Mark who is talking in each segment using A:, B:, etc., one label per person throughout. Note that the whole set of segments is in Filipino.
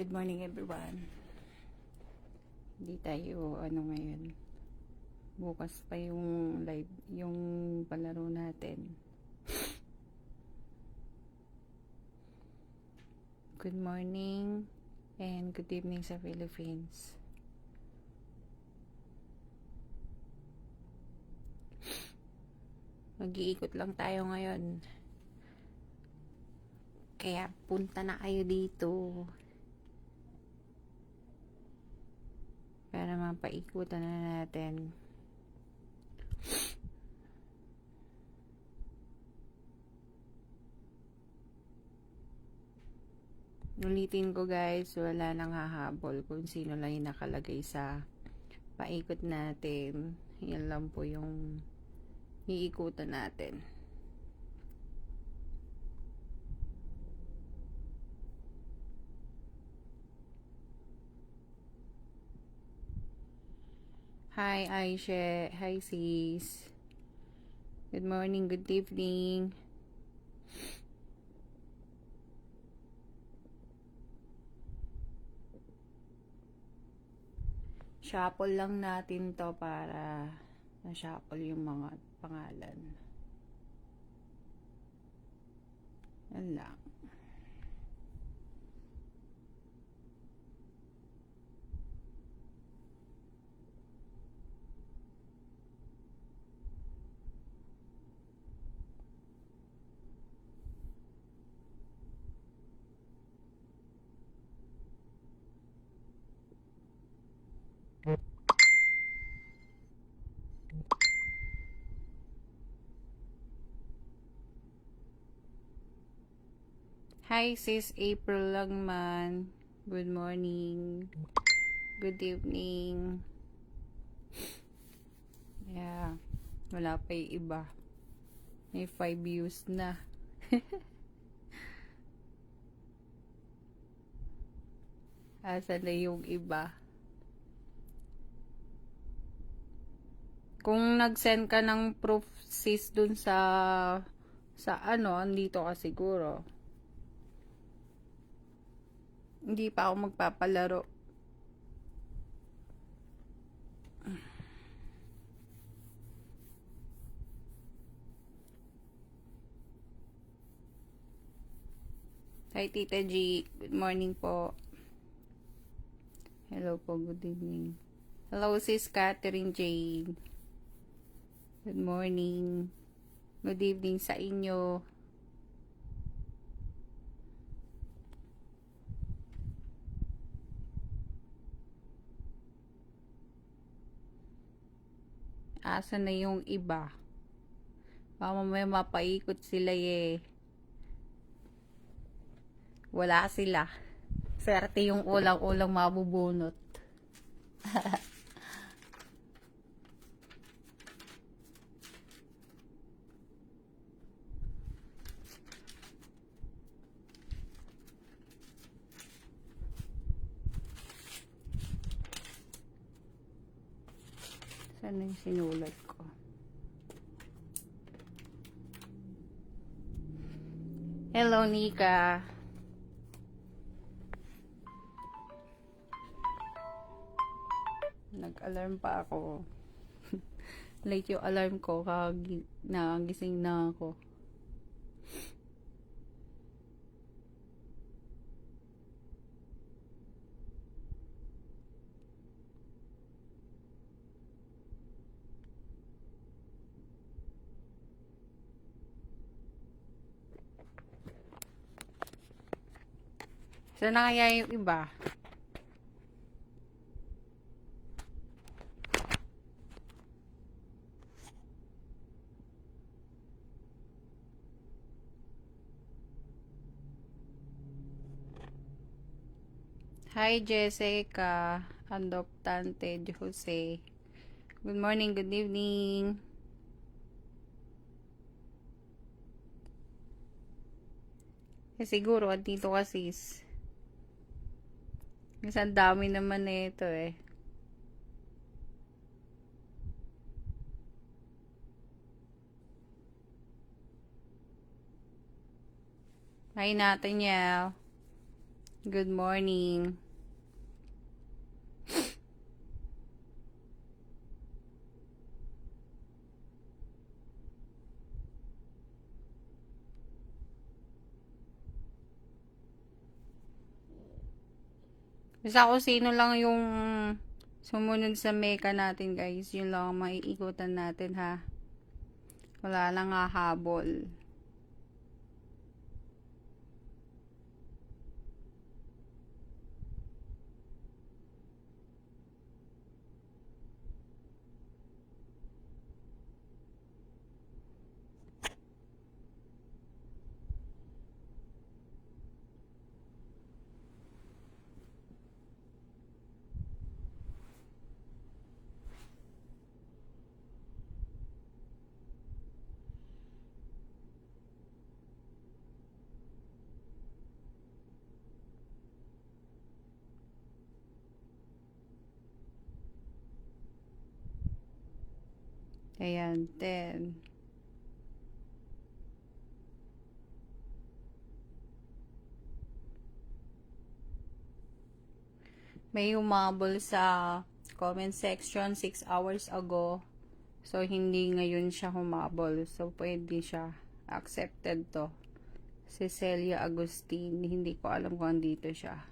A: Good morning everyone. Hindi tayo ngayon. Bukas pa yung live, yung palaro natin. Good morning and good evening sa Philippines. Mag-iikot lang tayo ngayon. Kaya punta na kayo dito. Para mapaikutan na natin. Ulitin ko guys, wala nang hahabol kung sino lang yung nakalagay sa paikot natin. Yan lang po yung iikutan natin. Hi Aisha, hi sis. Good morning, good evening. Shuffle lang natin to para na-shuffle yung mga pangalan. Yan lang. Hi sis April lang man. Good morning. Good evening. Yeah. Wala pa yung iba. May 5 views na. Asa na yung iba? Kung nag-send ka ng proof sis dun sa andito ka siguro. Hindi pa ako magpapalaro. Hi Tita G, good morning po. Hello po, good evening. Hello sis Catherine Jane. Good morning. Good evening sa inyo. Asa na yung iba? Baka mamaya mapaikot sila eh. Wala sila. Swerte yung ulang-ulang mabubunot. Saan yung sinulat ko? Hello Nika. Nag-alarm pa ako. Late yung alarm ko. Nagising na ako. Saan na kaya yung iba? Hi Jessica, Adoptante Jose. Good morning, good evening. Siguro andito ka sis. Kasi ang dami naman ito eh. Hi natin yaw. Good morning. Basta kung sino lang yung sumunod sa meka natin guys, yun lang ang maiikutan natin ha. Wala lang hahabol. Ayan, 10. May humabol sa comment section 6 hours ago. So, hindi ngayon siya humabol. So, pwede siya. Accepted to. Si Celia Agustin. Hindi ko alam kung andito siya.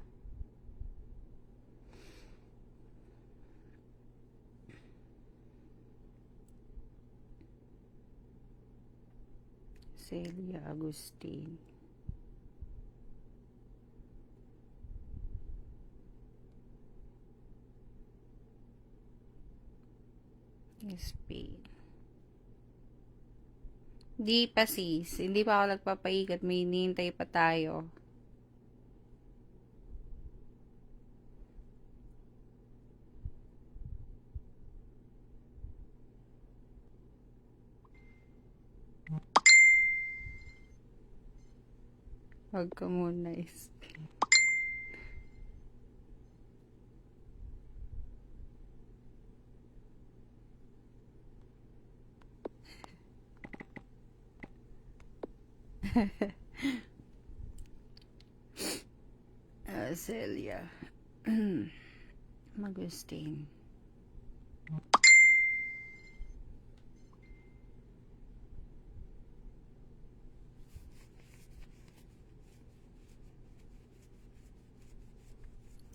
A: Celia Agustin. Spain. Di pa sis. Hindi pa ako nagpapaikat. May hinihintay pa tayo. Huwag ka muna Spain. Celia Agustin.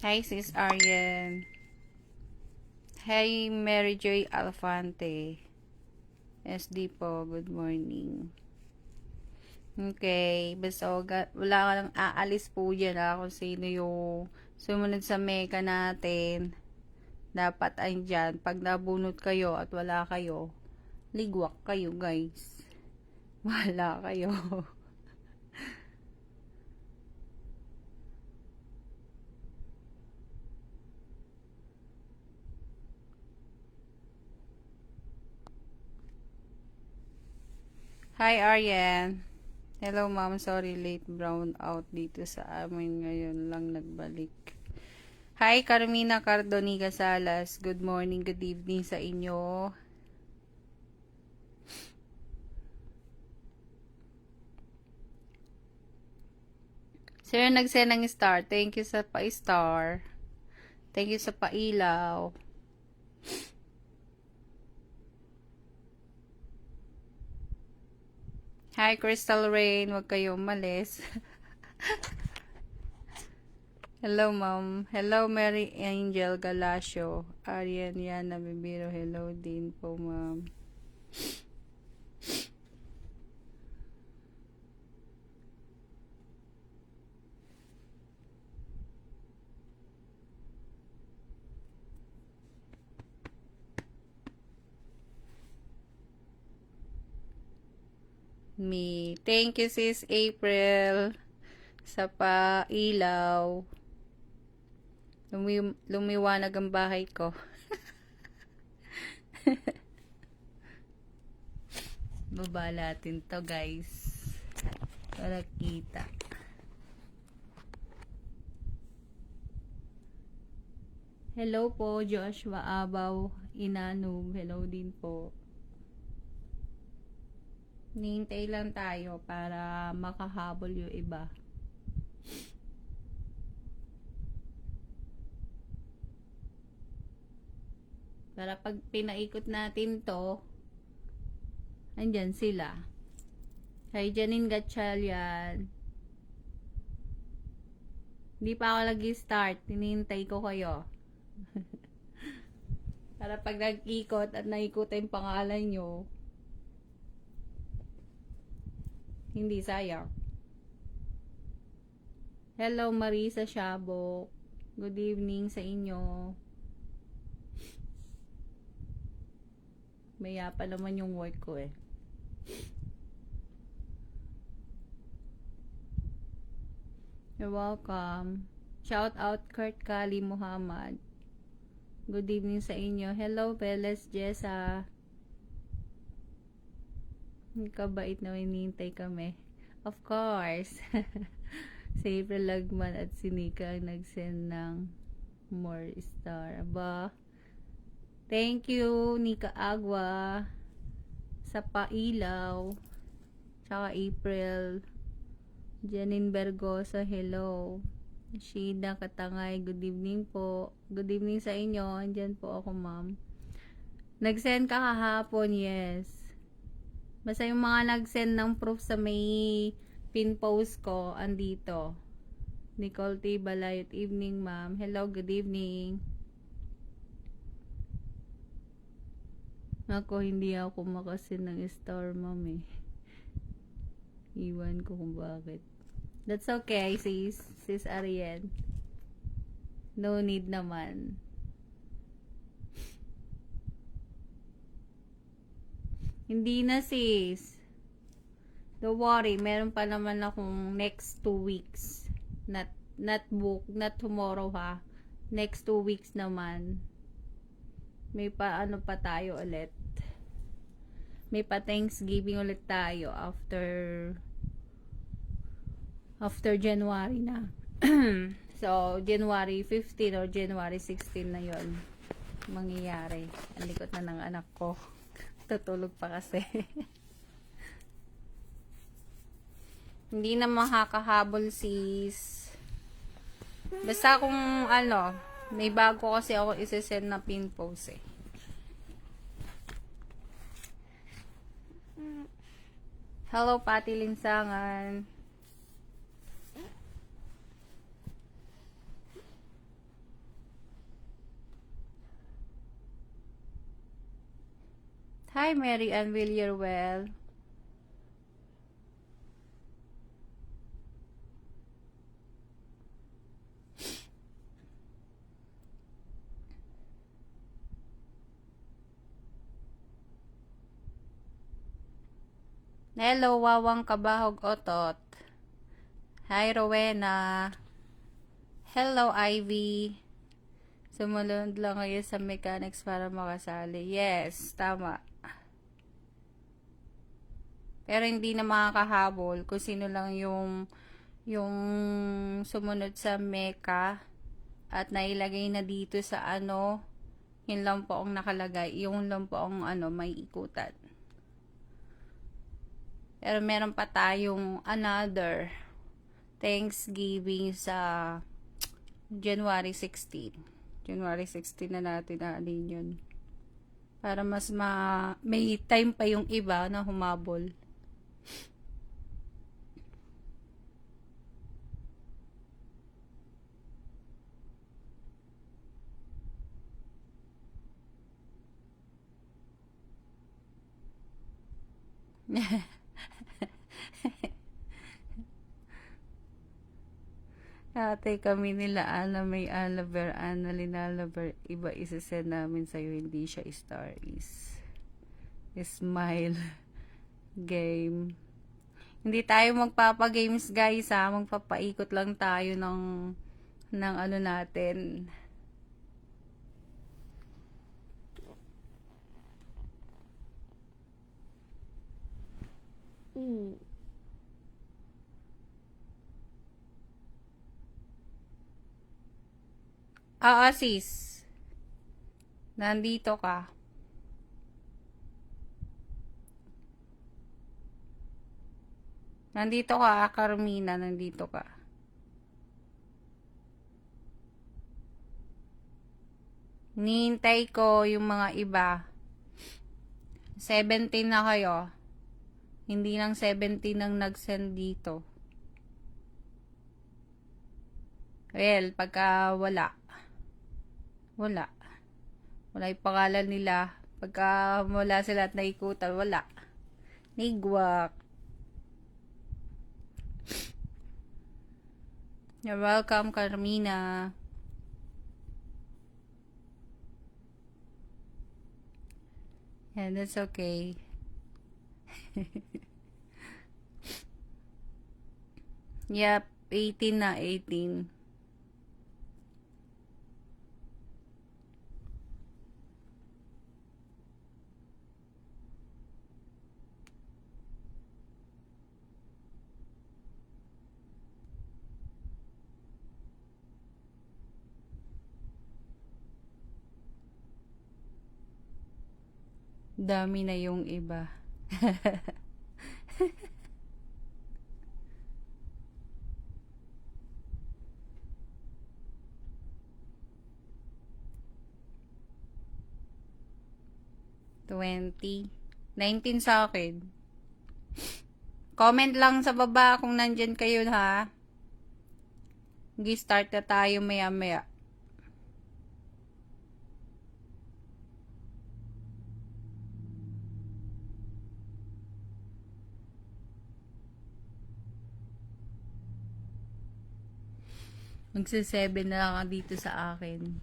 A: Hi sis Aryan. Hi Mary Joy Alfante. SD po, good morning. Okay, basta wala ka lang aalis po dyan kung sino yung sumunod sa meka natin. Dapat andyan, pag nabunot kayo at wala kayo, ligwak kayo guys. Wala kayo. Hi Aryan. Hello ma'am, sorry late brown out dito sa amin ngayon lang nagbalik. Hi Carmina Cardoniga Salas, good morning, good evening sa inyo. Sir nagsend ng star, thank you sa pa-star. Thank you sa pailaw. Hi Crystal Rain, wag kayo umalis. Hello ma'am. Hello Mary Angel Galasio. Arian yan, nabibiro. Hello din po ma'am. Me. Thank you sis April sa pailaw. Lumiwanag ang bahay ko. Baba natin to guys. Para kita. Hello po Joshua Abaw Inanub. Hello din po. Nihintay lang tayo para makahabol yung iba. Para pag pinaikot natin to, andyan sila. Kay Janine Gatchalian. Hindi pa ako nag-start. Hinihintay ko kayo. Para pag nag-ikot at naikot yung pangalan nyo, hindi sayang. Hello Marisa Shabok. Good evening sa inyo. Maya pa naman yung work ko eh. You're welcome. Shout out Kurt Kali Muhammad. Good evening sa inyo. Hello Peles Jessa. Kabait na hinihintay kami. Of course. Si April Lagman at si Nika ang nag-send ng more star. Aba. Thank you, Nika Agua, sa pailaw. Tsaka April. Janine Bergosa, hello. Sheena Katangay, good evening po. Good evening sa inyo. Andyan po ako, ma'am. Nag-send ka kahapon, yes. Basta yung mga nag-send ng proof sa may pin post ko, andito. Nicole T. Balayot, evening, ma'am. Hello, good evening. Ako, hindi ako makasin ng star, ma'am eh. Iwan ko kung bakit. That's okay, sis Ariel. No need naman. Hindi na, sis. Don't worry, meron pa naman akong next 2 weeks. Not tomorrow ha. Next 2 weeks naman. May pa ano pa tayo ulit. May pa Thanksgiving ulit tayo after January na. So, January 15 or January 16 na yon mangyayari. Ang likot na ng anak ko. Tutulog pa kasi. Hindi na makakahabol, sis. Basta kung ano, may bago kasi ako isesend na pin post eh. Hello, Pati Linsangan. Hi, Mary Ann Villarwell. Hello, Wawang Kabahog Otot. Hi, Rowena. Hello, Ivy. Sumunod lang kayo sa mechanics para makasali. Yes, tama. Pero hindi na makakahabol kung sino lang yung sumunod sa mecha at nailagay na dito sa ano, yun lang po ang nakalagay. Yung lang po ang ano, may ikutan. Pero meron pa tayong another Thanksgiving sa January 16. January 16 na natin naalin yun. Para mas may time pa yung iba na humabol. Ate kami nila Ana may Alaver, Ana Linalaver, iba isasend namin sa'yo, hindi siya star is smile game. Hindi tayo magpapagames guys ha, magpapaikot lang tayo ng ano natin. Sis. Nandito ka. Nandito ka, Carmina, nandito ka. Nihintay ko yung mga iba. 17 na kayo. Hindi lang 17 ang nag-send dito. Well, pagka wala. Wala yung pangalan nila. Pagka wala sila at naikutan, wala. Nigwak. You're welcome, Carmina. Yeah, that's okay. Yep, 18 na, 18. Dami na yung iba. $20. 19 sa akin. Comment lang sa baba kung nandyan kayo ha. Start na tayo maya maya. Magsa-7 na lang dito sa akin.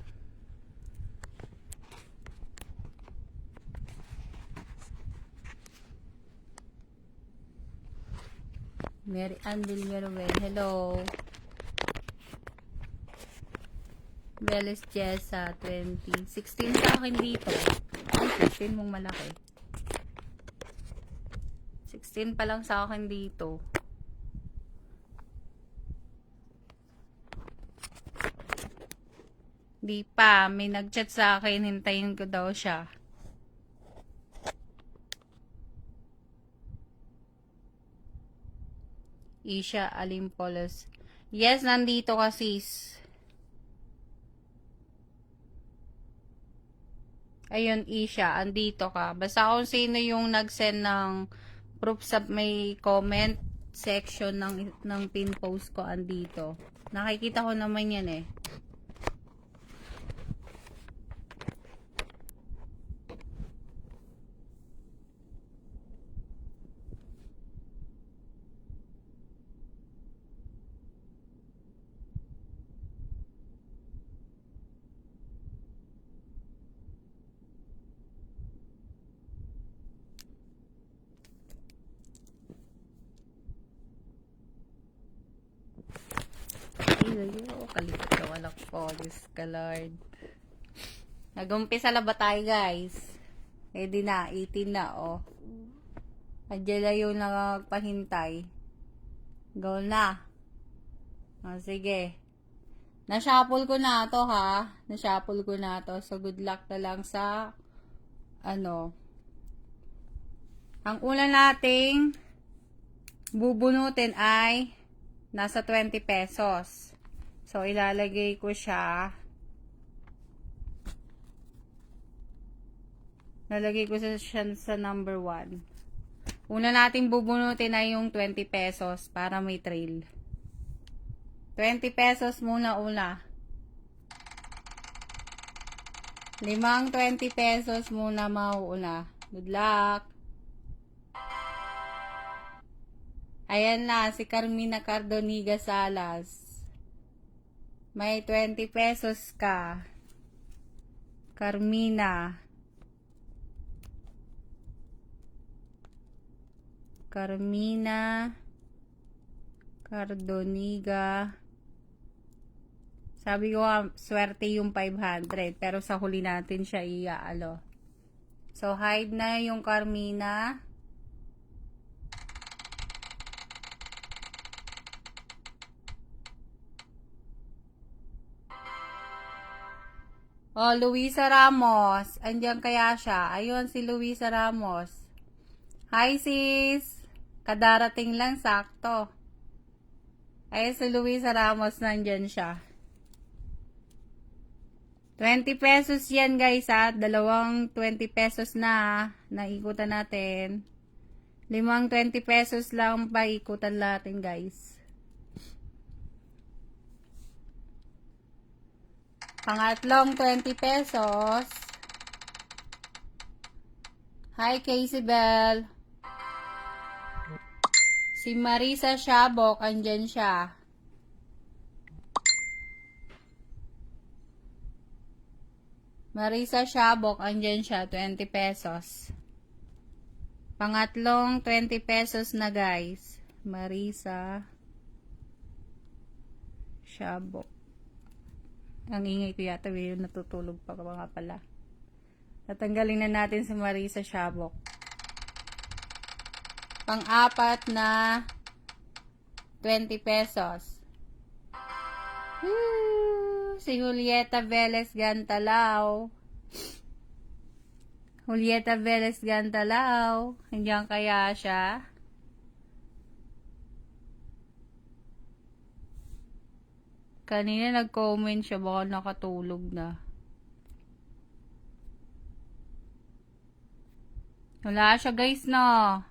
A: Mary Ann Villarreal, hello. Beles Jessa, 20. 16 sa akin dito. Ay, 16 mong malaki. 16 pa lang sa akin dito. Di pa. May nag-chat sa akin. Hintayin ko daw siya. Isha Alimpolos. Yes, nandito ka sis. Ayun, Isha. Andito ka. Basta kung sino yung nag-send ng proof sa may comment section ng pin post ko, andito. Nakikita ko naman yan eh. Ilayo, kalikot ka walak po. Diyos ka Lord. Nag-umpisa na ba tayo guys? Ready na, 18 na oh. Andiyan na yung nagpahintay. Go na. Oh, sige. Na-shuffle ko na to ha. Na-shuffle ko na to. So good luck na lang sa ano. Ang una nating bubunutin ay nasa 20 pesos. So ilalagay ko siya. Lalagay ko siya sa number 1. Una nating bubunutin ay yung 20 pesos para may trail. 20 pesos muna una. 5 20 pesos muna mauuna. Good luck. Ayan na, si Carmina Cardoniga Salas. May 20 pesos ka. Carmina Cardoniga. Sabi ko swerte yung 500. Pero sa huli natin siya iaalo. So, hide na yung Carmina. Oh, Luisa Ramos. Andiyan kaya siya? Ayun, si Luisa Ramos. Hi, sis. Kadarating lang, sakto. Ayun, si Luisa Ramos, nandyan siya. 20 pesos yan guys ha. Dalawang 20 pesos na naikutan natin. 5 20 pesos lang pa ikutan natin guys. Pangatlong 20 pesos. Hi Casey Bell. Si Marisa Shabok, andyan siya. Marisa Shabok, andyan siya, 20 pesos. Pangatlong 20 pesos na guys. Marisa Shabok. Ang ingay ko yata, natutulog pa mga pala. Tatanggalin na natin si Marisa Shabok. Pang-apat na 20 pesos. Si Julieta Velez Gantalao. Julieta Velez Gantalao. Nandiyan kaya siya? Kanina nag-comment siya, baka nakatulog na. Wala siya guys no.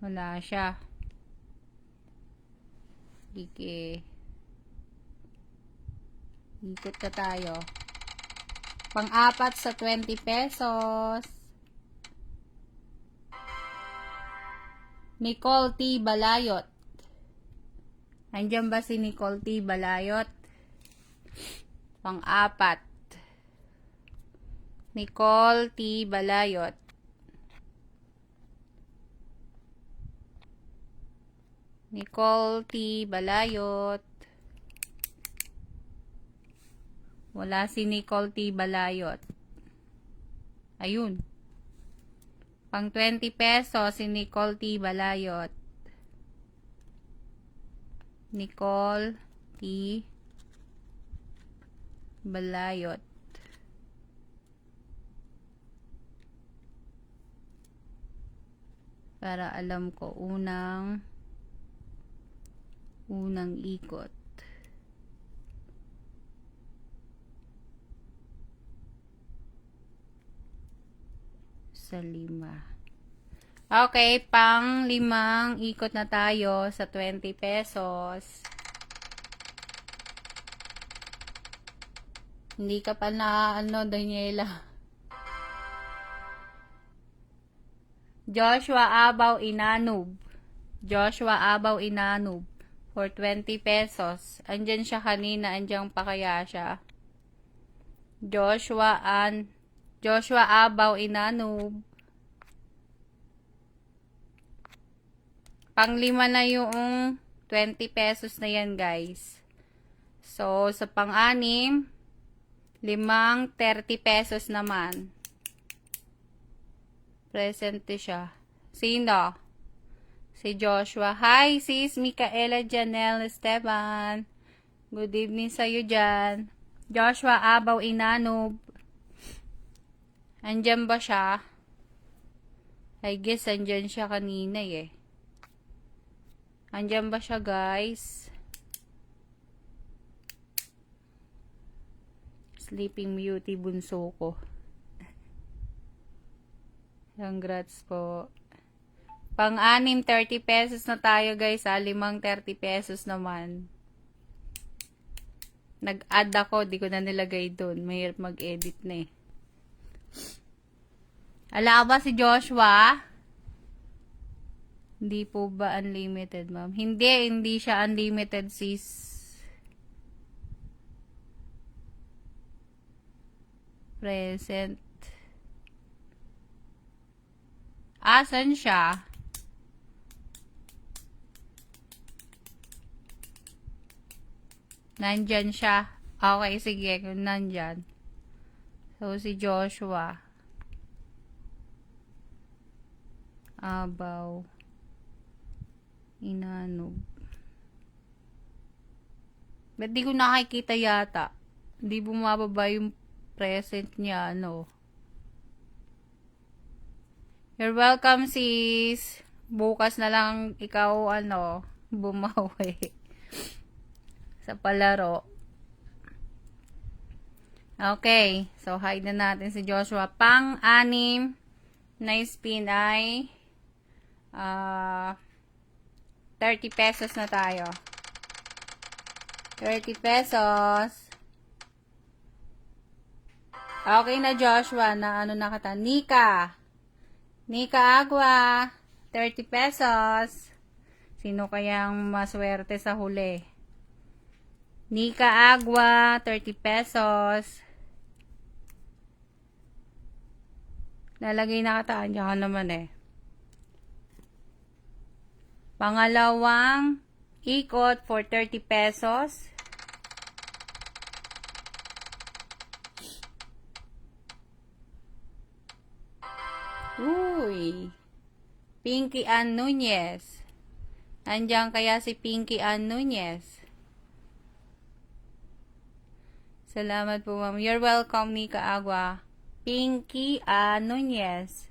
A: Wala siya. Sige. Ikot na tayo. Pang-apat sa 20 pesos. Nicole T. Balayot. Andiyan ba si Nicole T. Balayot? Pang-apat. Nicole T. Balayot. Nicole T. Balayot. Wala si Nicole T. Balayot. Ayun. Pang 20 pesos si Nicole T. Balayot. Nicole T. Balayot. Para alam ko, unang ikot. Sa 5. Okay, pang 5 ikot na tayo sa 20 pesos. Hindi ka pa na Daniela. Joshua Abaw Inanub. Joshua Abaw Inanub. For 20 pesos. Andyan siya kanina. Andyan pa kaya siya. Joshua Abaw Inanub. Pang 5 na yung 20 pesos na yan guys. So, sa pang-6, 5 30 pesos naman. Presente siya. Sino? Si Joshua. Hi, sis Micaela Janelle Esteban. Good evening sa'yo dyan. Joshua Abaw Inanub. Andyan ba siya? I guess andyan siya kanina eh. Andyan ba siya guys? Sleeping Beauty bunso ko. Congrats po. Pang-6, 30 pesos na tayo guys ha. 5 30 pesos naman. Nag-add ako. Di ko na nilagay doon. Mahirap mag-edit na eh. Ala ba si Joshua? Hindi po ba unlimited ma'am? Hindi siya unlimited sis. Present. Asan siya? Nandyan siya. Okay, sige. Kung nandyan. So, si Joshua. Abaw. Inanub. Ba't di ko nakikita yata? Hindi bumababa yung present niya, ano? You're welcome, sis. Bukas na lang ikaw, bumawi. sa palaro. Okay, so hide na natin si Joshua. Pang-anim na spin ay 30 pesos na tayo. 30 pesos. Okay na Joshua, na ano nakata? Nika Agua, 30 pesos. Sino kayang maswerte sa huli? Nika Agua, 30 pesos. Lalagay na kataan niya naman eh. Pangalawang ikot for 30 pesos. Uy. Pinky Ann Nunez. Andiyan kaya si Pinky Ann Nunez? Salamat po, ma'am. You're welcome, Nika Agua. Pinky Ann Nunez.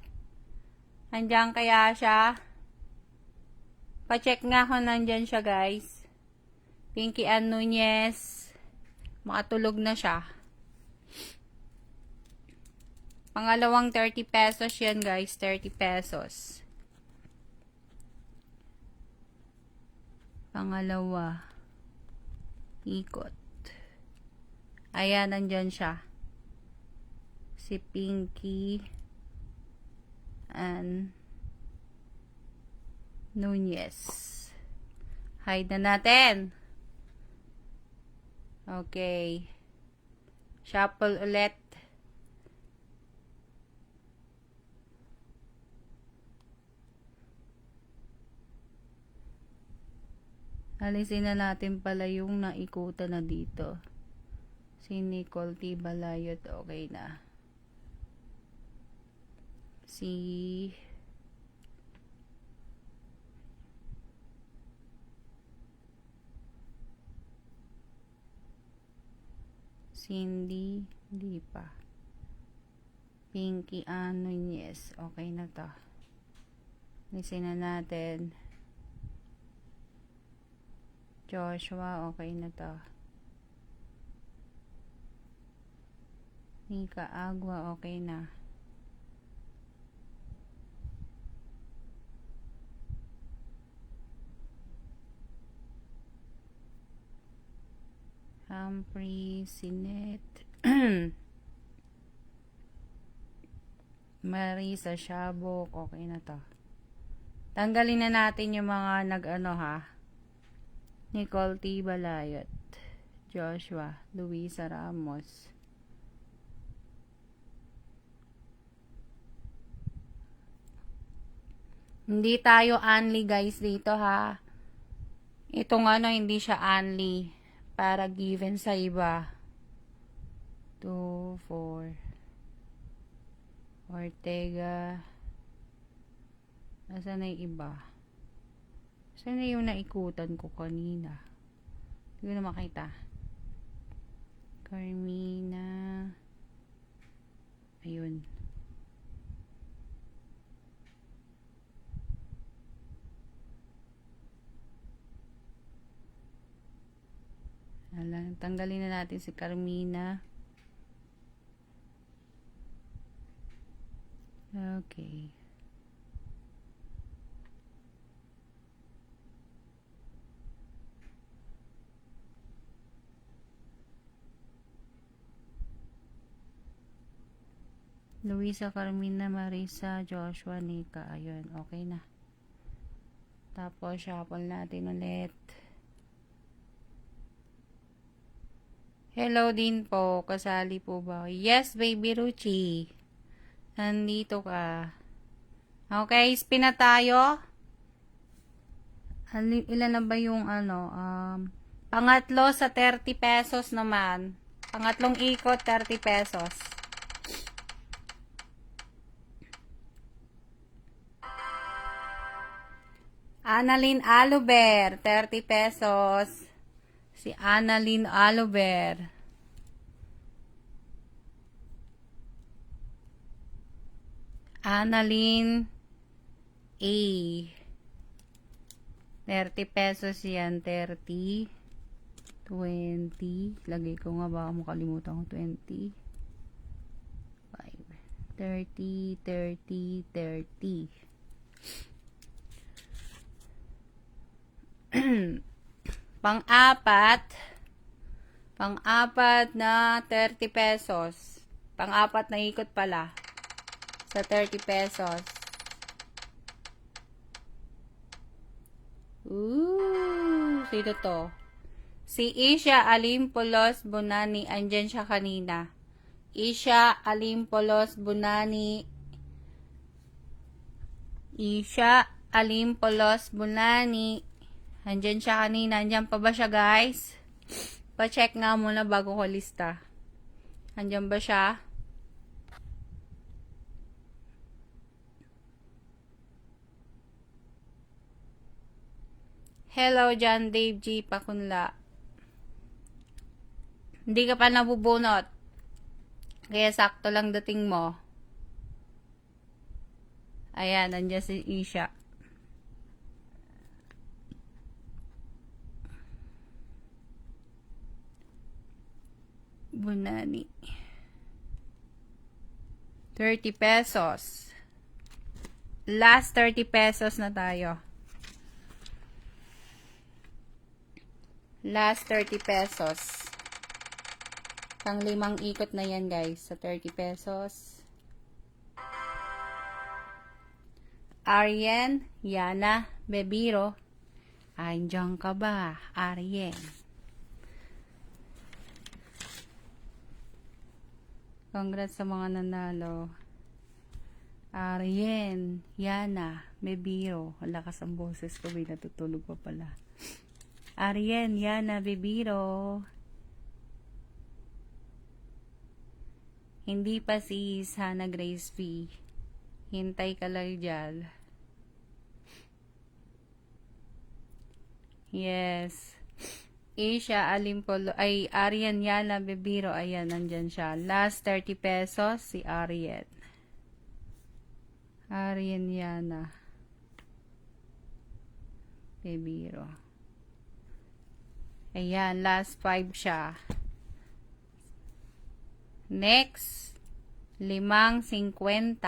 A: Andiyan kaya siya? Pa-check nga kung nandyan siya, guys. Pinky Ann Nunez. Makatulog na siya. Pangalawang 30 pesos yan, guys. 30 pesos. Pangalawa. Ikot. Ayan, nandyan siya. Si Pinky Ann Nunez. Hide na natin. Okay. Shuffle ulit. Alisin na natin pala yung naikutan na dito. Si Nicole T. Balayot, okay na. Si Cindy, hindi pa. Pinky Ann Nunez, okay na to. Alisin na natin. Joshua, okay na to. Nika Agua, okay na. Humphrey, Sinet. Marisa Shabok, okay na to. Tanggalin na natin yung mga nag-ano ha. Nicole T. Balayot, Joshua, Luisa Ramos. Hindi tayo only guys dito ha. Itong ano, hindi siya only. Para given sa iba. 2, 4. Ortega. Nasaan na yung iba? Saan na yung naikutan ko kanina? Hindi ko na makita. Carmina. Ayun. Alam, tanggalin na natin si Carmina. Okay. Luisa, Carmina, Marisa, Joshua, Nika. Ayun, okay na. Tapos, shuffle natin ulit. Hello din po. Kasali po ba? Yes, baby Ruchi. Nandito ka. Okay, spin na tayo. Ilan na ba yung ano? Pangatlo sa 30 pesos naman. Pangatlong ikot, 30 pesos. Annalyn Aluber, 30 pesos. Si Annalyn Aluber. Annalyn A. 30 pesos yan, 30. 20. Lagay ko nga, baka makalimutan ko. 20. 5. 30, 30, 30. Pang-apat na 30 pesos. Pang-apat na ikot pala. Sa 30 pesos. Sino to? Si Isha Alimpolos Bonani. Andyan siya kanina. Isha Alimpolos Bonani. Isha Alimpolos Bonani. Andyan siya kanina. Andyan pa ba siya, guys? Pa-check nga muna bago ko lista. Andyan ba siya? Hello, John Dave G. Pakunla. Hindi ka pa nabubunot. Kaya sakto lang dating mo. Ayan, nandiyan si Isha. Bonani. 30 pesos. Last 30 pesos na tayo. Last 30 pesos. Pang 5 ikot na yan, guys. Sa 30 pesos. Aryen, Yana, Bebiro. Andiyan ka ba, Aryen? Congrats sa mga nanalo. Aryen, Yana, Bebiro. Lakas ang boses ko, may natutulog pa pala. Aryen, Yana, Bebiro. Hindi pa si Hannah Grace V. Hintay ka lang dyan. Yes. Isha Alimpolo. Ay, Aryen, Yana, Bebiro. Ayan, nandyan siya. Last 30 pesos, si Aryen. Aryen, Yana, Bebiro. Ayan, last 5 siya. Next, 5.50.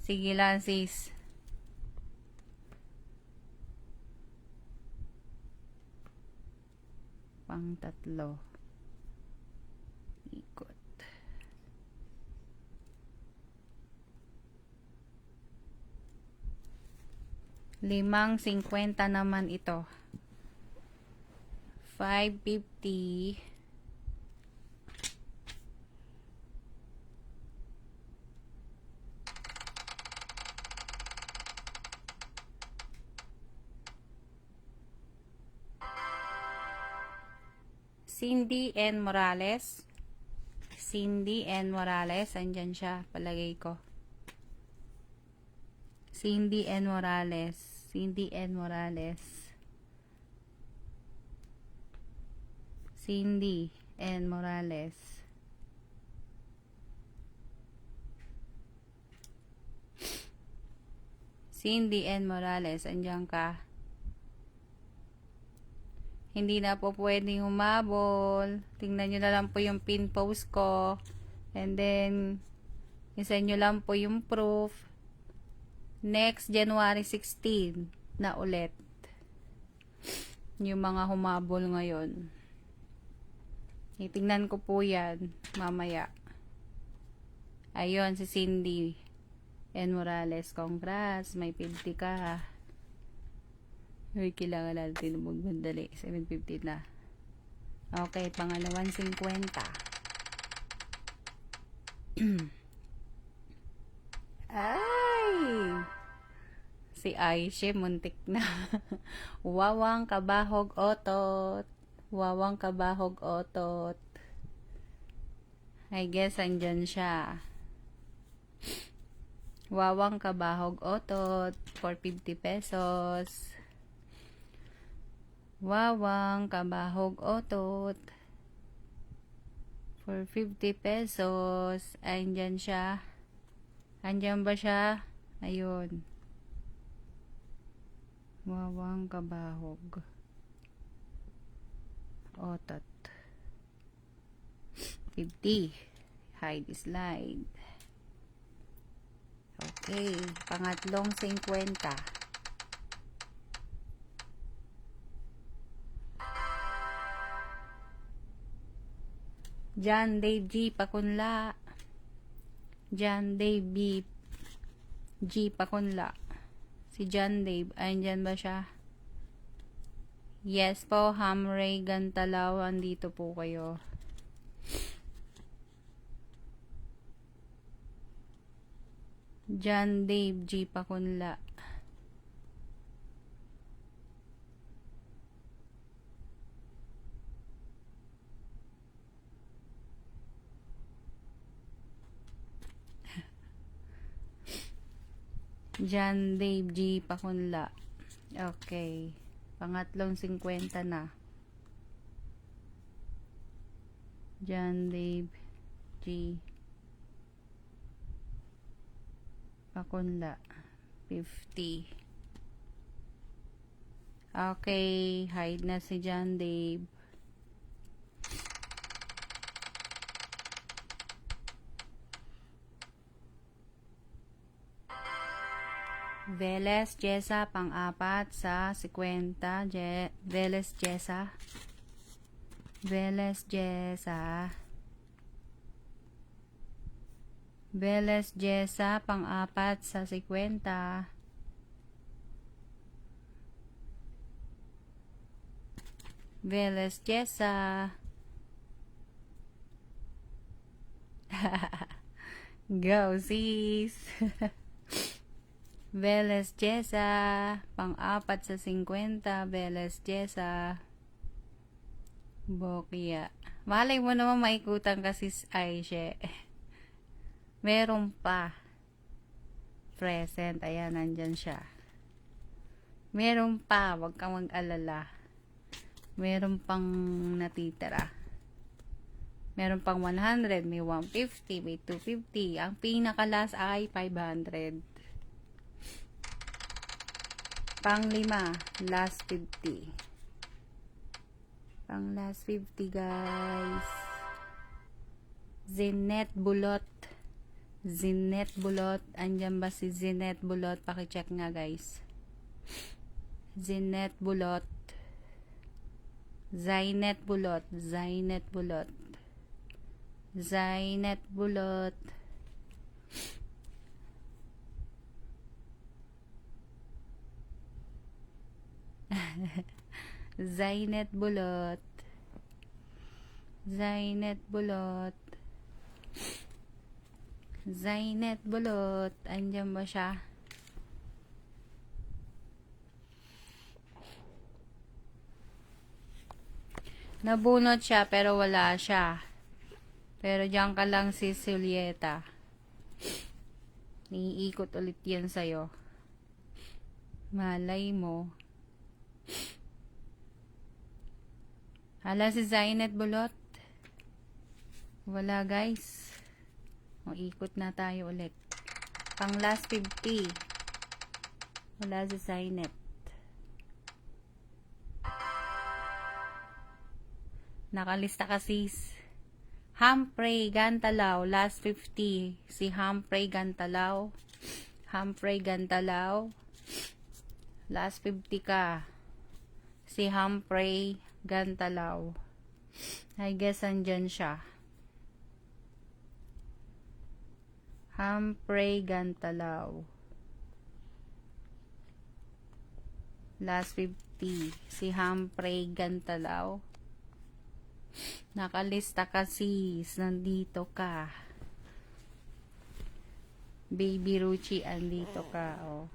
A: Sige lang, sis. Pang 3. Ikot. ₱5.50 naman ito. 5.50. Cindy N. Morales. Cindy N. Morales. Andyan siya. Palagay ko. Cindy N. Morales. Cindy N. Morales. Cindy N. Morales. Cindy N. Morales. Andyan ka. Hindi na po pwedeng humabol. Tingnan nyo na lang po yung pin post ko. And then, isa nyo lang po yung proof. Next, January 16 na ulit. Yung mga humabol ngayon. Itingnan ko po yan mamaya. Ayun, si Cindy N. Morales. Congrats, may 50 ka. Uy, kailangan natin magmandali. 7.50 na. Okay, pangalawang 50. Ay! Si Aisha, muntik na. Wawang kabahog otot. Wawang kabahog otot. I guess, andyan siya. Wawang kabahog otot. For 50 pesos. Wawang kabahog otot. For 50 pesos. Andyan siya. Andyan ba siya? Ayun. Wawang kabahog. Otot. 50. Hide slide. Okay. Pangatlong 50. John Dave G. Pakunla. John Dave B. G. Pakunla. Si John Dave. Andyan ba siya? Yes po. Hamray Gantalaw. Andito po kayo. John Dave G. Pakunla. John Dave G. Pakunla. Okay. Pangatlong 50 na. John Dave G. Pakunla. 50. Okay. Hide na si John Dave. Veles Jessa, pang-apat sa 50. Veles Jessa. Veles Jessa. Veles Jessa, pang-apat sa 50. Veles Jessa. Go sis. Veles Jessa, pang-apat sa 50. Veles Jessa. Bokia. Malay mo naman maikutan kasi Aisha. Meron pa. Present. Ayan, nandyan siya. Meron pa. Huwag kang mag-alala. Meron pang natitira. Meron pang 100. May 150. May 250. Ang pinaka-last ay 500. Pang-lima. Last 50. Pang-last 50 guys. Zinet Bulot. Zinet Bulot. Andyan ba si Zinet Bulot? Pakicheck nga guys. Zinet Bulot. Zainet Bulot. Zainet Bulot. Zainet Bulot. Zainet Bulot. Zainet Bulot. Zainet Bulot. Andyan ba siya? Nabunot siya pero wala siya. Pero diyan ka lang si Julieta. Niikot ulit yan sa'yo. Malay mo. Hala si Zainet Bulot. Wala guys. O, ikot na tayo ulit. Pang last 50. Wala si Zainet. Nakalista ka sis. Humphrey Gantalaw. Last 50. Si Humphrey Gantalaw. Humphrey Gantalaw. Last 50 ka. Si Humphrey Gantalaw. I guess andyan siya. Humphrey Gantalaw. Last 50. Si Humphrey Gantalaw. Nakalista ka sis. Nandito ka. Baby Ruchi, andito ka. Oh.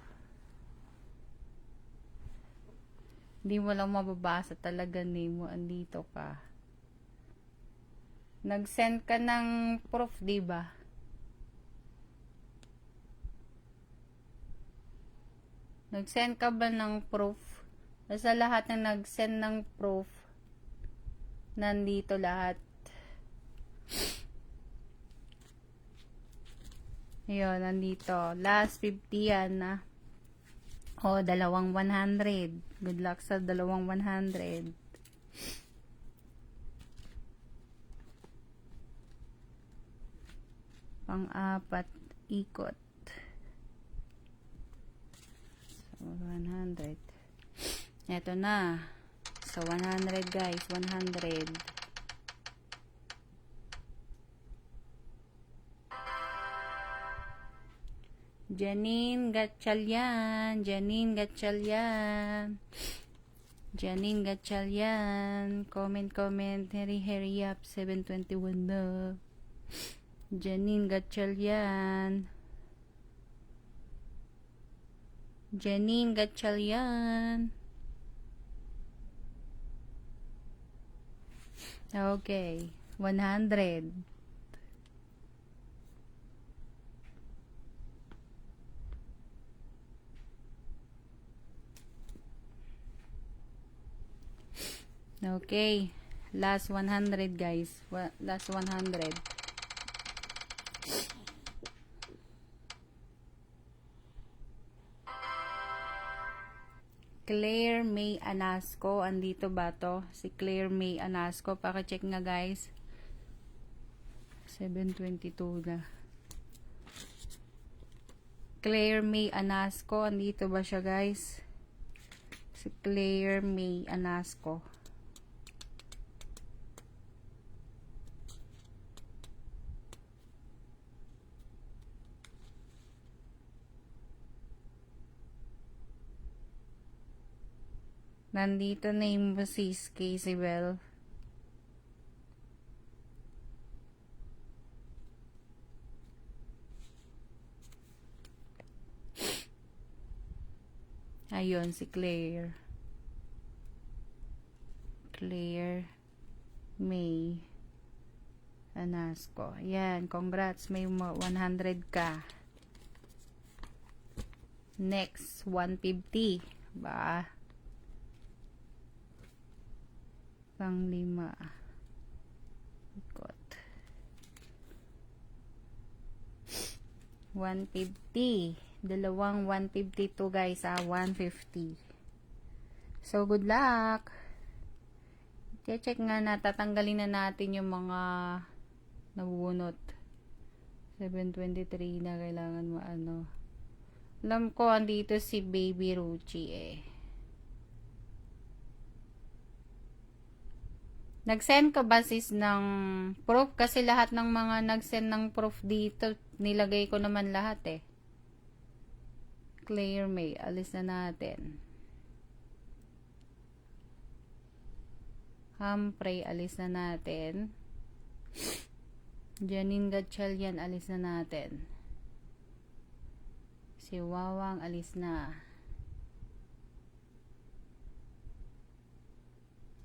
A: Hindi mo lang mababasa talaga name mo. Andito ka. Nag-send ka ng proof, diba? Nag-send ka ba ng proof? Sa lahat ng nag-send ng proof, nandito lahat. Ayun, nandito. Last 50 yan na. O, dalawang 100. Good luck sa dalawang 100. Pang-apat, ikot. So, 100. Ito na. So, 100 guys. 100. Janine Gatchalian. Janine Gatchalian. Janine Gatchalian. Comment. Hurry up. 7:21 na. Janine Gatchalian. Janine Gatchalian. Okay. 100. Okay. Last 100 guys. Last 100. Claire May Anasco. Andito ba to? Si Claire May Anasco. Paki-check nga guys. 7:22 na. Claire May Anasco. Andito ba siya guys? Si Claire May Anasco. Nandito na yung sis Casey-Bell. Ayun, si Claire. Claire May Anasco. Ayan, congrats. May 100 ka. Next, 150. Ba? Pang-5. Ikot. 150. Dalawang 152 guys, 150. So, good luck. Check nga na, tatanggalin na natin yung mga nabunot. 723 na kailangan mo ano. Alam ko, andito si Baby Ruchi eh. Nag-send ka ba sis ng proof? Kasi lahat ng mga nag-send ng proof dito, nilagay ko naman lahat eh. Claire May, alis na natin. Humphrey, alis na natin. Janine Gatchalian, alis na natin. Si Wawang, alis na.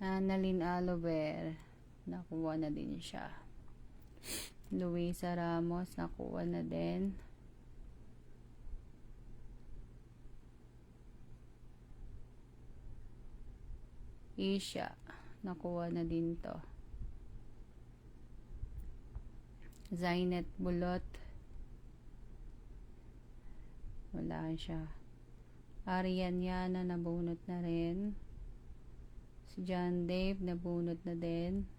A: Annalyn Alover, nakuha na din siya. Luisa Ramos, nakuha na din. Isha, nakuha na din to. Zainet Bulot, wala siya. Arian Yana, nabunot na rin. Si John Dave, nabunot na din.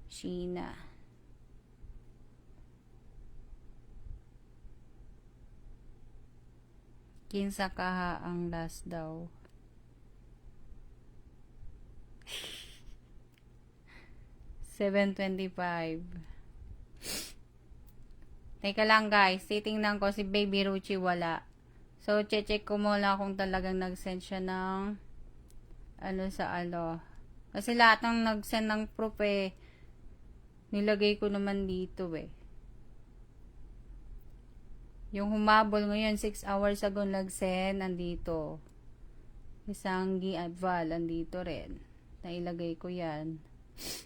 A: Sheena. Kinsa kaha ang last daw. $7.25. Teka lang guys, titingnan ko si Baby Ruchi wala. So, check ko muna kung talagang nag-send siya ng ano sa ano. Kasi lahat ng nag-send ng proof eh, nilagay ko naman dito eh. Yung humabol ngayon, 6 hours ago nag-send, nandito. Isanggi at Val, nandito rin. Nailagay ko yan.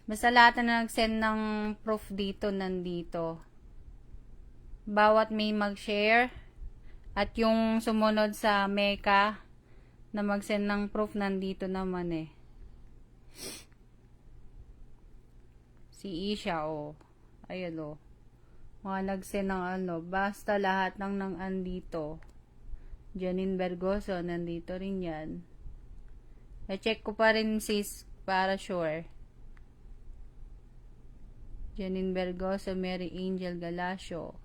A: Basta lahat na nag-send ng proof dito, nandito. Bawat may mag-share. At yung sumunod sa Mecca, na mag-send ng proof, nandito naman eh. Si Isha, oh. Ayun, oh. Mga nag-send ng ano. Basta lahat ng andito. Janine Bergoso, nandito rin yan. I-check ko pa rin sis, para sure. Janine Bergoso, Mary Angel Galacio.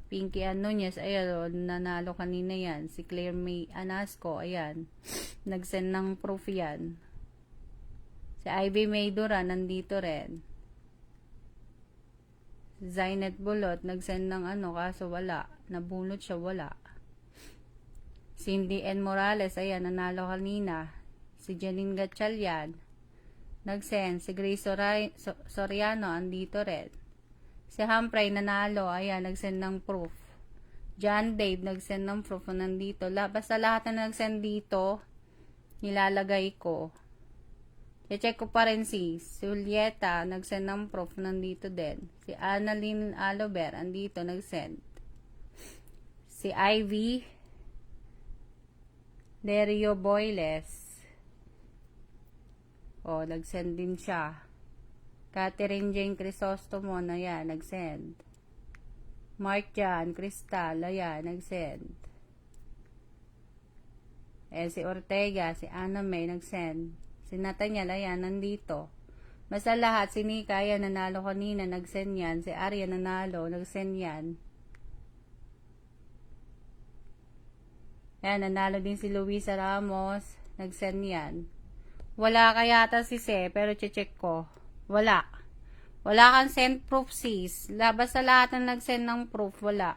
A: Pinky Anonez, ayan, nanalo kanina yan. Si Claire May Anasco, ayan. Nag-send ng proof yan. Si Ivy Maydora, nandito rin. Zainet Bulot, nag-send ng kaso wala. Nabunot siya, wala. Cindy N. Morales, ayan, nanalo kanina. Si Janine Gatchalian, nag-send. Si Grace Soriano, andito rin. Si Humphrey, nanalo, ayan, nag-send ng proof. John Dave, nag-send ng proof, nandito. Basta lahat na nag-send dito, nilalagay ko. I-check ko pa rin si Julieta, nag-send ng proof, nandito din. Si Annalyn Alober, andito, nag-send. Si Ivy Lerio Boyles, nag-send din siya. Catherine Jane Crisostomo, ayan, nag-send. Mark Jan Cristal, ayan, nag-send. Si Ortega, si Anna May, nag-send. Si Nathaniel, ayan, nandito. Basta lahat, si Nika, ayan, nanalo kanina, nag-send yan. Si Arya, nanalo, nag-send yan. Ayan, nanalo din si Luisa Ramos, nag-send yan. Wala kayata si Se, pero check ko. Wala. Wala kang send proof, sis. Basta lahat na nag-send ng proof, wala.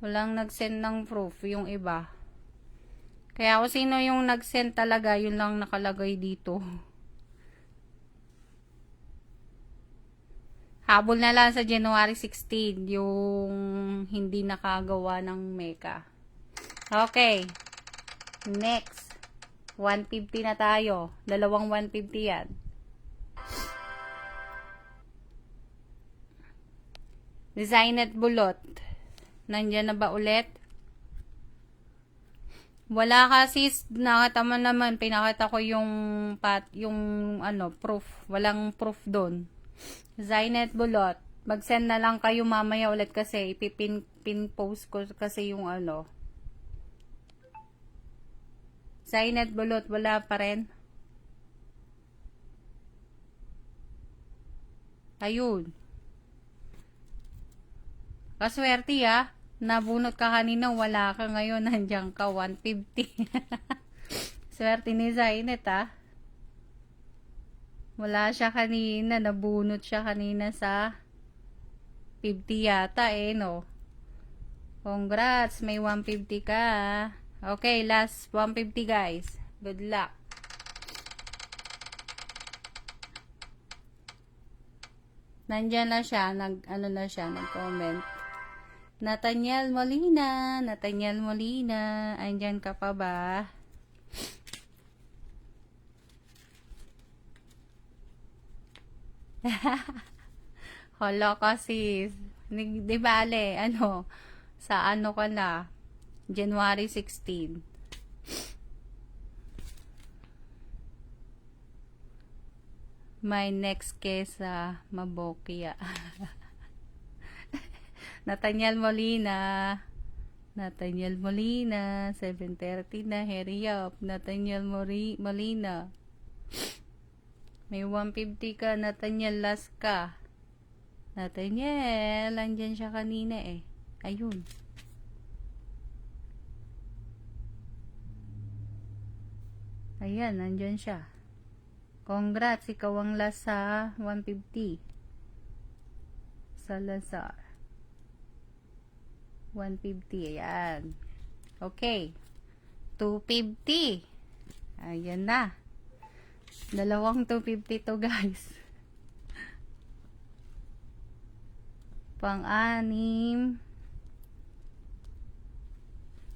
A: Walang nag-send ng proof, yung iba. Kaya kung sino yung nag-send talaga, yun lang nakalagay dito. Habol na lang sa January 16, yung hindi nakagawa ng Mecca. Okay. Next. 150 na tayo. Dalawang 150 yan. Designet Bulot. Nandyan na ba ulit? Wala kasi, nakita mo naman, pinakita ko yung proof. Walang proof doon. Designet Bulot. Mag-send na lang kayo mamaya ulit kasi ipipin-post ko kasi yung Designet Bulot, wala pa rin. Ayun. Kaswerte nabunot ka kanina, wala ka ngayon, nandiyan ka, 150. Swerte ni Zainet wala siya kanina, nabunot siya kanina sa 50 yata no. Congrats, may 150 ka. Okay, last 150 guys. Good luck. Nandiyan na siya, nag-comment. Nathaniel Molina, andyan ka pa ba? Hala kasi, di bale, sa ka na, January 16. My next kesa Mabokya. Nathaniel Molina, 7:30 na, hurry up. Nathaniel Molina. May 150 ka, Nathaniel, last ka. Nathaniel, andyan siya kanina Ayun. Ayan, andyan siya. Congrats, ikaw ang last sa 150. Salazar. 150, ayan. Okay. 250. Ayan na. Dalawang 250 to guys. Pang-anim.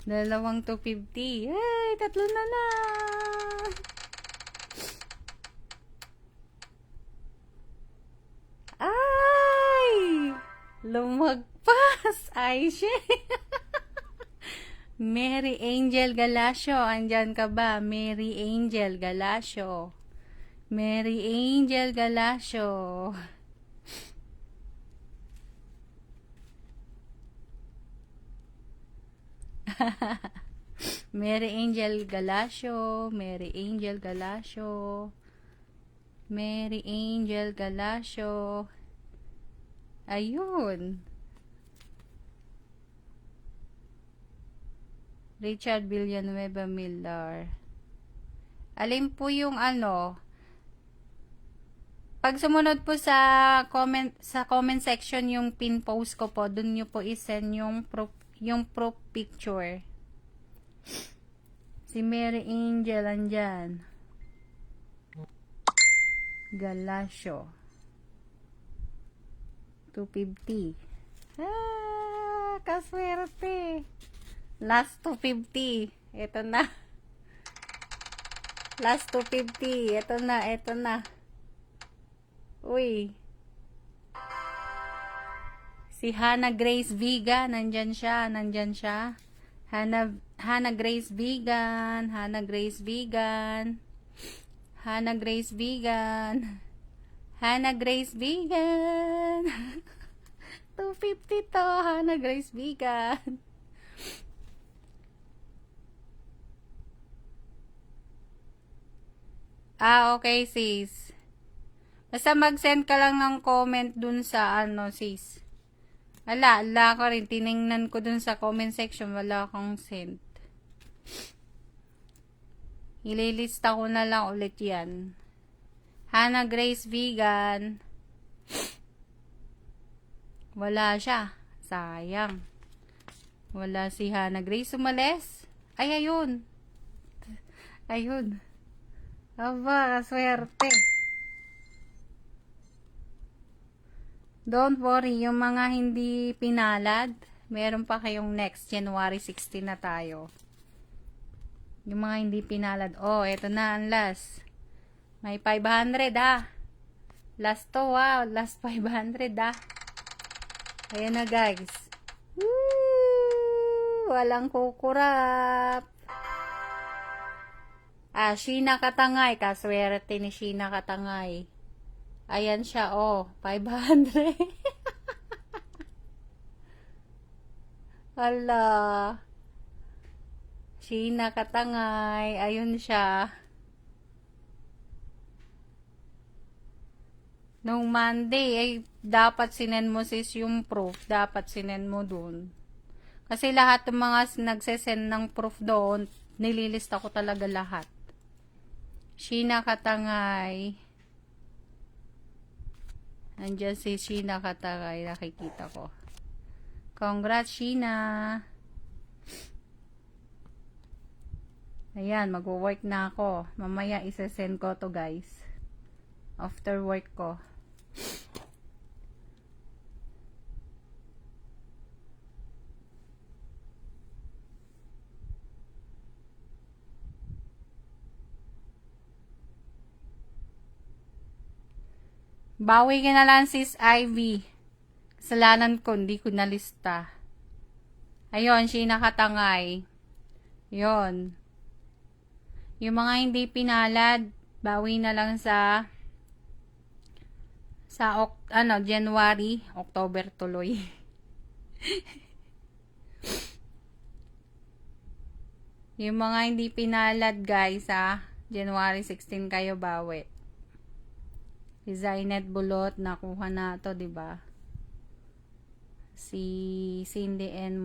A: Dalawang 250. Ay, tatlo na lang. Ay! Lumagpas! Ay, shit! Mary Angel Galacio, andyan ka ba? Mary Angel Galacio. Mary Angel Galacio. Mary Angel Galacio. Mary Angel Galacio. Mary Angel Galasio. Ayun. Richard Villanueva Miller. Alin po yung ano? Pag sumunod po sa comment section yung pin post ko po, dun nyo po i-send yung proof picture. Si Mary Angel andyan. Galasio. 250. Kaswerte. Last 250. Ito na. Last 250. Ito na. Uy. Si Hannah Grace Viga, nandyan siya. Hannah Grace Vigan. 250 to, Hannah Grace Vigan. Okay, sis. Basta mag-send ka lang ng comment dun sa sis. Wala ka rin. Tiningnan ko dun sa comment section. Wala kang send. Ililista ko na lang ulit yan. Hannah Grace Vigan. Wala siya. Sayang. Wala si Hannah Grace. Sumales. Ay, ayun. Aba, kaswerte. Don't worry, yung mga hindi pinalad, meron pa kayong next January 16 na tayo. Yung mga hindi pinalad. Eto na ang last. May 500 Last to, last 500 Ayan na, guys. Woo! Walang kukurap. Sheena Katangay. Kaswerte ni Sheena Katangay. Ayan siya, 500. Hala. Sheena Katangay. Ayun siya. Nung Monday, dapat sinend mo sis yung proof. Dapat sinend mo dun. Kasi lahat ng mga nagsesend ng proof doon, nililista ko talaga lahat. Sheena Katangay. Nandiyan si Sheena Katangay, nakikita ko. Congrats, Sheena. Ayan, mag-work na ako. Mamaya isa-send ko to, guys. After work ko. Bawi ka na lang, sis Ivy. Kasalanan ko, hindi ko nalista. Ayun, Sheena Katangay. Yun. Yung mga hindi pinalad, bawi na lang sa January, October tuloy. Yung mga hindi pinalad, guys, January 16 kayo bawi. Si Zainet Bulot, nakuha na to, diba? Si Cindy N.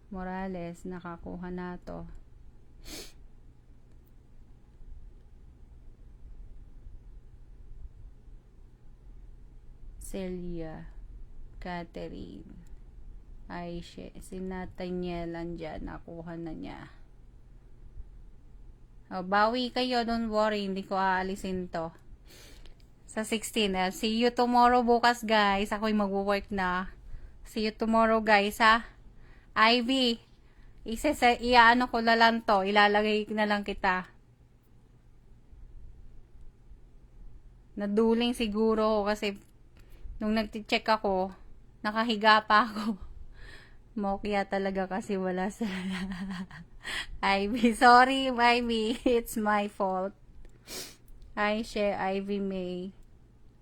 A: Morales, nakakuha na to. Celia, Catherine, Aisha, si Nathaniel, andyan, nakuha na niya. Bawi kayo, don't worry, hindi ko aalisin to. Sa 16, see you tomorrow bukas, guys. Ako'y magwo-work na. See you tomorrow, guys, Ivy, iaano ko na lang to. Ilalagay na lang kita. Naduling siguro kasi nung nagti-check ako, nakahiga pa ako. Mokya talaga kasi wala sa Ivy. Sorry, Ivy. It's my fault. Aisha, Ivy May.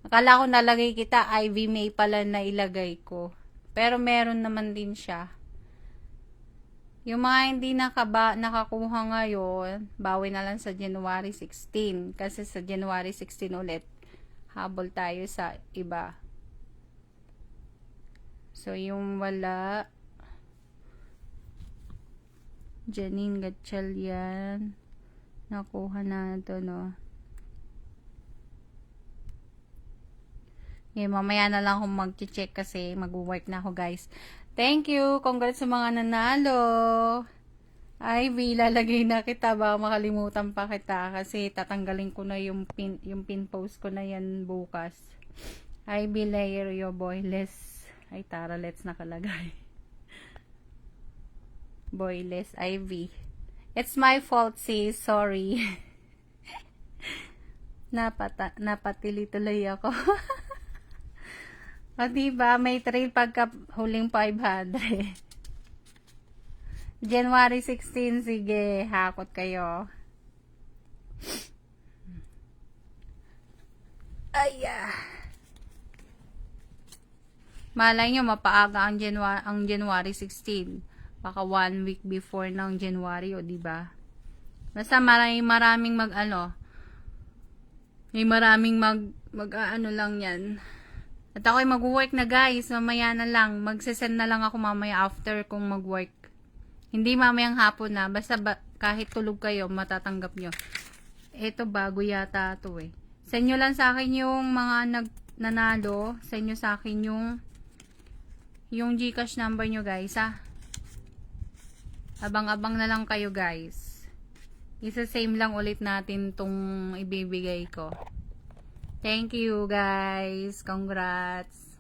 A: Akala ko nalagay kita, Ivy May pala na ilagay ko. Pero meron naman din siya. Yung mga hindi nakakuha ngayon, bawi na lang sa January 16. Kasi sa January 16 ulit, habol tayo sa iba. So, yung wala, Janine Gatchalian, nakuha na ito, no? Okay, mamaya na lang akong mag-check kasi mag-work na ako, guys. Thank you! Congrats sa mga nanalo! Ivy, lalagay na kita ba makalimutan pa kita kasi tatanggalin ko na yung pin post ko na yan bukas. Ivy layer your boyless. Ay tara, let's nakalagay. Boyless Ivy. It's my fault, sis. Sorry. Napatili tuloy ako. O diba, may trail pagka huling 500. January 16, sige, hakot kayo. Aya. Malay nyo, mapaaga ang January 16. Baka 1 week before ng January, o diba? Basta maraming may maraming ano lang yan. At ako'y mag-work na, guys. Mamaya na lang. Magsesend na lang ako mamaya after kung mag-work. Hindi mamayang hapon na. Basta kahit tulog kayo, matatanggap nyo. Ito, bago yata ito eh. Send nyo lang sa akin yung mga nanalo. Send nyo sa akin yung GCash number nyo, guys, ha. Abang-abang na lang kayo, guys. Isa-same lang ulit natin tong ibibigay ko. Thank you, guys. Congrats.